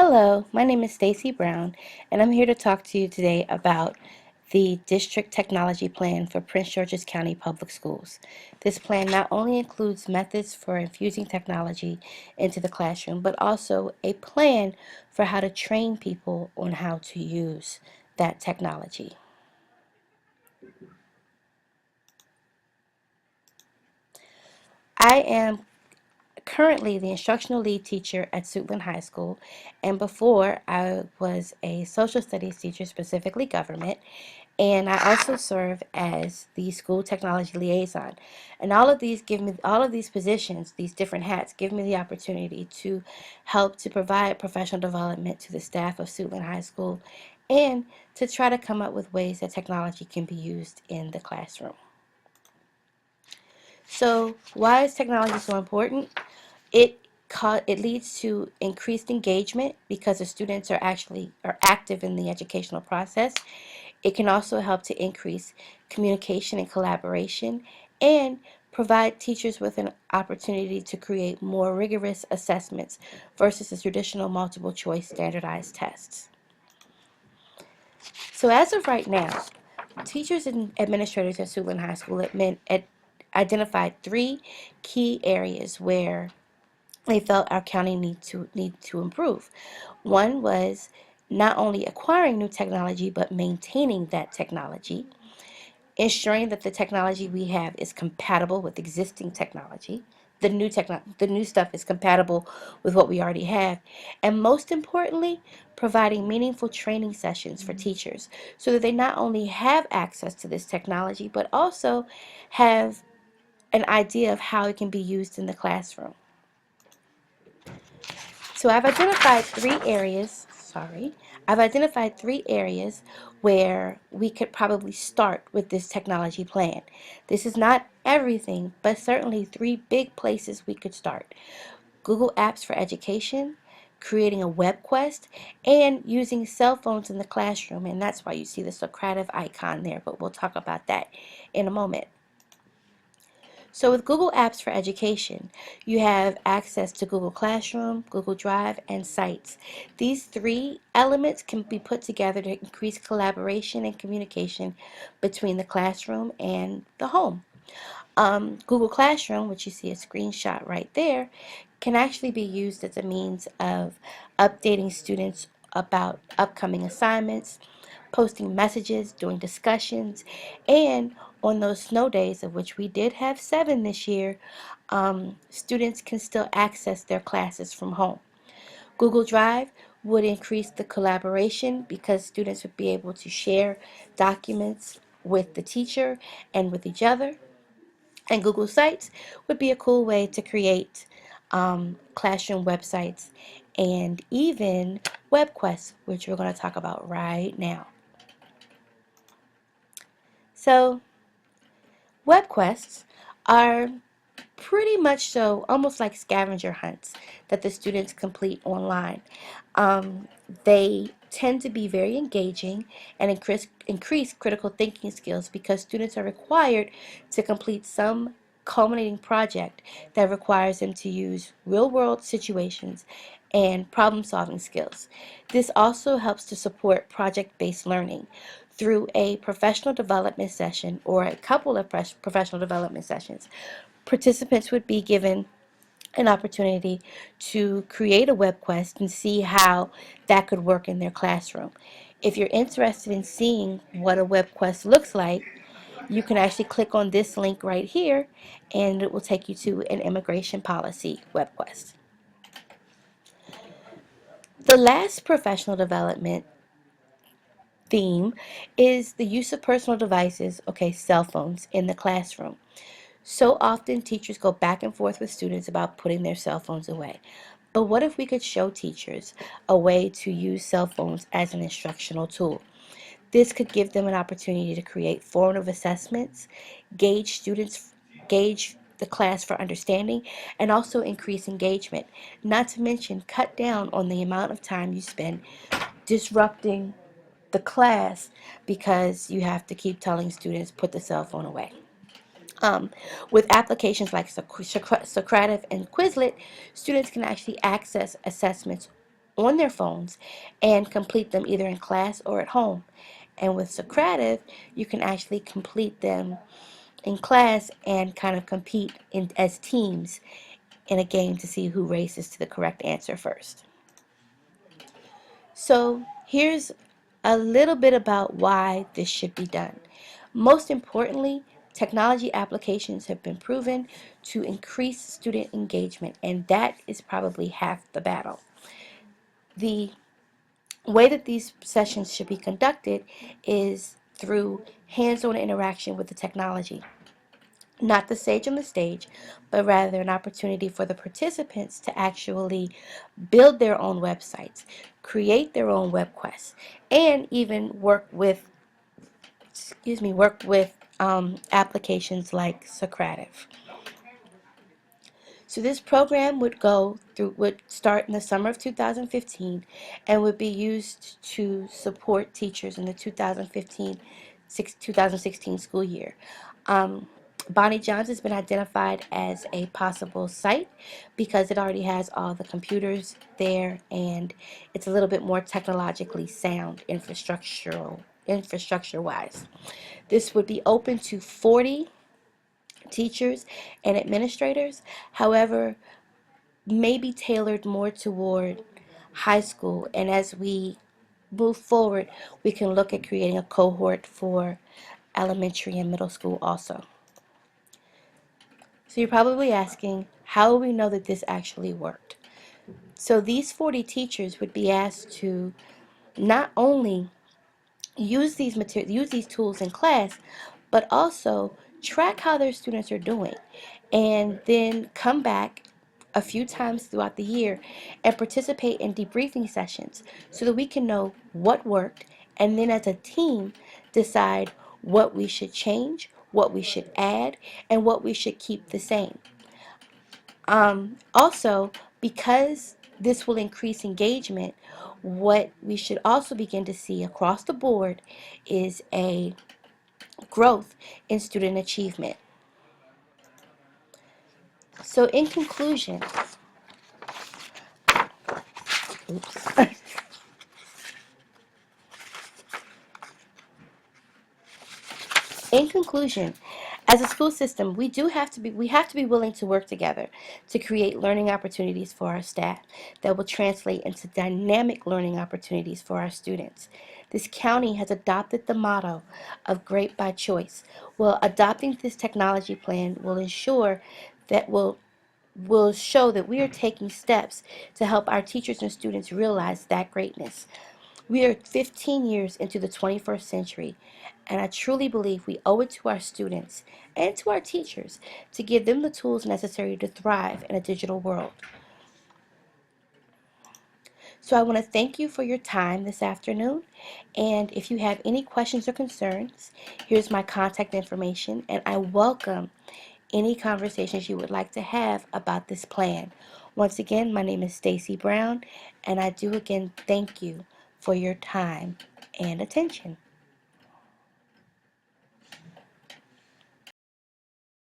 Hello, my name is Stacy Brown, and I'm here to talk to you today about the District Technology Plan for Prince George's County Public Schools. This plan not only includes methods for infusing technology into the classroom, but also a plan for how to train people on how to use that technology. I am currently the instructional lead teacher at Suitland High School, and before I was a social studies teacher, specifically government, and I also serve as the school technology liaison. And all of these positions, these different hats, give me the opportunity to help to provide professional development to the staff of Suitland High School and to try to come up with ways that technology can be used in the classroom. So, why is technology so important? It leads to increased engagement because the students are active in the educational process. It can also help to increase communication and collaboration and provide teachers with an opportunity to create more rigorous assessments versus the traditional multiple choice standardized tests. So as of right now, teachers and administrators at Suitland High School identified three key areas where they felt our county need to improve. One was not only acquiring new technology but maintaining that technology, ensuring that the technology we have is compatible with existing technology. The new stuff is compatible with what we already have, and most importantly, providing meaningful training sessions for teachers so that they not only have access to this technology but also have an idea of how it can be used in the classroom. So I've identified three areas where we could probably start with this technology plan. This is not everything, but certainly three big places we could start. Google Apps for Education, creating a web quest, and using cell phones in the classroom. And that's why you see the Socrative icon there, but we'll talk about that in a moment. So with Google Apps for Education, you have access to Google Classroom, Google Drive, and Sites. These three elements can be put together to increase collaboration and communication between the classroom and the home. Google Classroom, which you see a screenshot right there, can actually be used as a means of updating students about upcoming assignments, posting messages, doing discussions, and on those snow days, of which we did have 7 this year, students can still access their classes from home. Google Drive would increase the collaboration because students would be able to share documents with the teacher and with each other. And Google Sites would be a cool way to create classroom websites and even web quests, which we're going to talk about right now. So, web quests are pretty much so almost like scavenger hunts that the students complete online. They tend to be very engaging and increase critical thinking skills because students are required to complete some culminating project that requires them to use real world situations and problem solving skills. This also helps to support project based learning through a professional development session or a couple of professional development sessions. Participants would be given an opportunity to create a web quest and see how that could work in their classroom. If you're interested in seeing what a web quest looks like, you can actually click on this link right here and it will take you to an immigration policy web quest. The last professional development theme is the use of personal devices, okay, cell phones, in the classroom. So often teachers go back and forth with students about putting their cell phones away. But what if we could show teachers a way to use cell phones as an instructional tool? This could give them an opportunity to create formative assessments, gauge the class for understanding, and also increase engagement. Not to mention, cut down on the amount of time you spend disrupting the class because you have to keep telling students put the cell phone away. With applications like Socrative and Quizlet, students can actually access assessments on their phones and complete them either in class or at home. And with Socrative, you can actually complete them in class and kind of compete as teams in a game to see who races to the correct answer first. So here's a little bit about why this should be done. Most importantly, technology applications have been proven to increase student engagement, and that is probably half the battle. The way that these sessions should be conducted is through hands-on interaction with the technology. Not the sage on the stage, but rather an opportunity for the participants to actually build their own websites, create their own web quests, and even work with applications like Socrative. So this program would start in the summer of 2015 and would be used to support teachers in the 2016 school year. Um, Bonnie Johns has been identified as a possible site because it already has all the computers there and it's a little bit more technologically sound infrastructure wise. This would be open to 40 teachers and administrators. However, may be tailored more toward high school, and as we move forward, we can look at creating a cohort for elementary and middle school also. So you're probably asking, how will we know that this actually worked? So these 40 teachers would be asked to not only use these tools in class, but also track how their students are doing, and then come back a few times throughout the year and participate in debriefing sessions so that we can know what worked, and then as a team decide what we should change, what we should add, and what we should keep the same. Also, because this will increase engagement, what we should also begin to see across the board is a growth in student achievement. So in conclusion, oops. In conclusion, as a school system, we have to be willing to work together to create learning opportunities for our staff that will translate into dynamic learning opportunities for our students. This county has adopted the motto of great by choice. Well, adopting this technology plan will ensure that will show that we are taking steps to help our teachers and students realize that greatness. We are 15 years into the 21st century, and I truly believe we owe it to our students and to our teachers to give them the tools necessary to thrive in a digital world. So I want to thank you for your time this afternoon, and if you have any questions or concerns, here's my contact information, and I welcome any conversations you would like to have about this plan. Once again, my name is Stacy Brown, and I do again thank you for your time and attention.